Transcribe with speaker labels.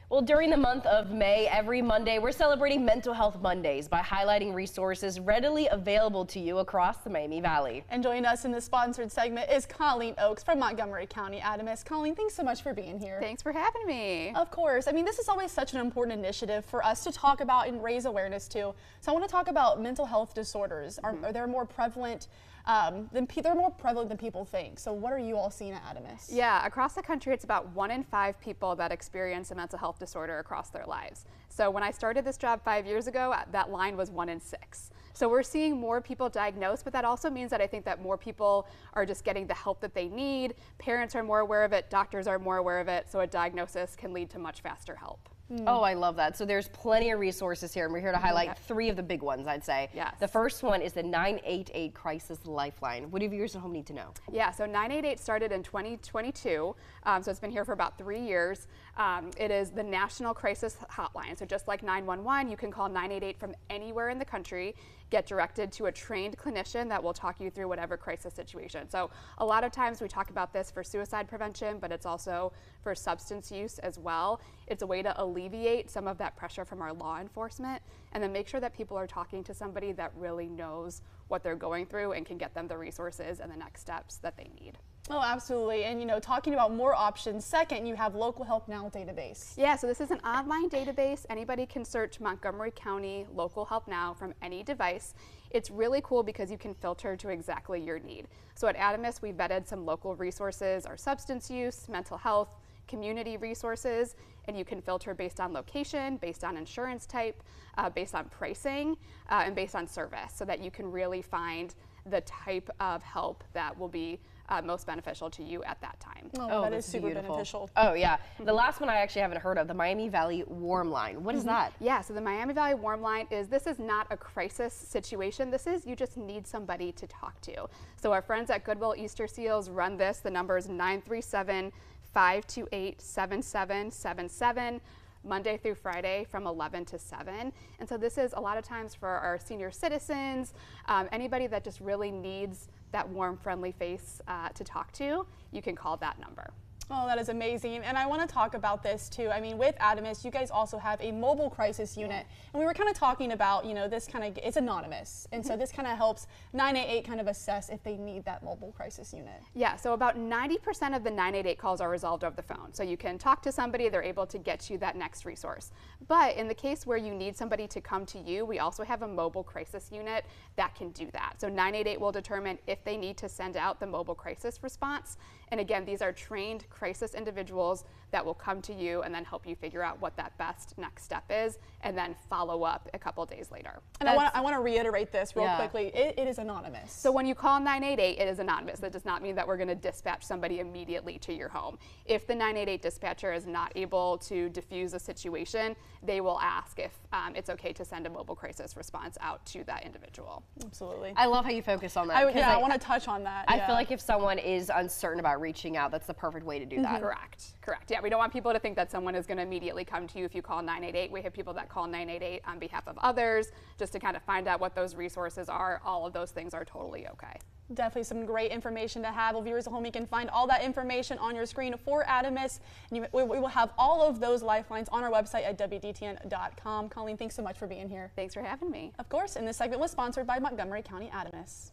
Speaker 1: Well, during the month of May, every Monday, we're celebrating Mental Health Mondays by highlighting resources readily available to you across the Miami Valley.
Speaker 2: And joining us in the sponsored segment is Colleen Oakes from Montgomery County ADAMHS. Colleen, thanks so much for being here.
Speaker 3: Thanks for having me.
Speaker 2: Of course. I mean, this is always such an important initiative for us to talk about and raise awareness to. So I want to talk about mental health disorders. Are they more prevalent? They're more prevalent than people think. So what are you all seeing at ADAMHS?
Speaker 3: Yeah, across the country, it's about 1 in 5 people that experience a mental health disorder across their lives. So when I started this job 5 years ago, that line was 1 in 6. So we're seeing more people diagnosed, but that also means that I think that more people are just getting the help that they need. Parents are more aware of it, doctors are more aware of it, so a diagnosis can lead to much faster help.
Speaker 1: Oh, I love that. So there's plenty of resources here, and we're here to highlight 3 of the big ones, I'd say.
Speaker 3: Yes.
Speaker 1: The first one is the 988 Crisis Lifeline. What do viewers at home need to know?
Speaker 3: Yeah, so 988 started in 2022, so it's been here for about 3 years. It is the national crisis hotline. So just like 911, you can call 988 from anywhere in the country, get directed to a trained clinician that will talk you through whatever crisis situation. So a lot of times we talk about this for suicide prevention, but it's also for substance use as well. It's a way to alleviate some of that pressure from our law enforcement and then make sure that people are talking to somebody that really knows what they're going through and can get them the resources and the next steps that they need.
Speaker 2: Oh, absolutely. And, you know, talking about more options, second, you have Local Help Now database.
Speaker 3: Yeah, so this is an online database. Anybody can search Montgomery County Local Help Now from any device. It's really cool because you can filter to exactly your need. So at ADAMHS, we vetted some local resources, our substance use, mental health, community resources, and you can filter based on location, based on insurance type, based on pricing, and based on service, so that you can really find the type of help that will be most beneficial to you at that time.
Speaker 2: Oh, that is super beneficial.
Speaker 1: Oh, yeah. The last one I actually haven't heard of, the Miami Valley Warm Line. What is that?
Speaker 3: Yeah, so the Miami Valley Warm Line this is not a crisis situation. This is, you just need somebody to talk to. So our friends at Goodwill Easter Seals run this. The number is 937-528-7777. Monday through Friday from 11 to 7. And so this is a lot of times for our senior citizens, anybody that just really needs that warm, friendly face to talk to, you can call that number.
Speaker 2: Oh, that is amazing. And I want to talk about this too. I mean, with ADAMHS, you guys also have a mobile crisis unit. And we were kind of talking about, you know, this kind of, it's anonymous. And so this kind of helps 988 kind of assess if they need that mobile crisis unit.
Speaker 3: Yeah, so about 90% of the 988 calls are resolved over the phone. So you can talk to somebody, they're able to get you that next resource. But in the case where you need somebody to come to you, we also have a mobile crisis unit that can do that. So 988 will determine if they need to send out the mobile crisis response. And again, these are trained crisis individuals that will come to you and then help you figure out what that best next step is and then follow up a couple days later.
Speaker 2: And I want to reiterate this real quickly. It is anonymous.
Speaker 3: So when you call 988, it is anonymous. That does not mean that we're going to dispatch somebody immediately to your home. If the 988 dispatcher is not able to diffuse a situation, they will ask if it's okay to send a mobile crisis response out to that individual.
Speaker 2: Absolutely.
Speaker 1: I love how you focus on that.
Speaker 2: I want to touch on that.
Speaker 1: I feel like if someone is uncertain about reaching out, that's the perfect way to do that.
Speaker 3: Correct. Yeah, we don't want people to think that someone is going to immediately come to you if you call 988. We have people that call 988 on behalf of others just to kind of find out what those resources are. All of those things are totally okay.
Speaker 2: Definitely some great information to have. Well, viewers at home, you can find all that information on your screen for ADAMHS. And we will have all of those lifelines on our website at WDTN.com. Colleen, thanks so much for being here.
Speaker 3: Thanks for having me.
Speaker 2: Of course, and this segment was sponsored by Montgomery County ADAMHS.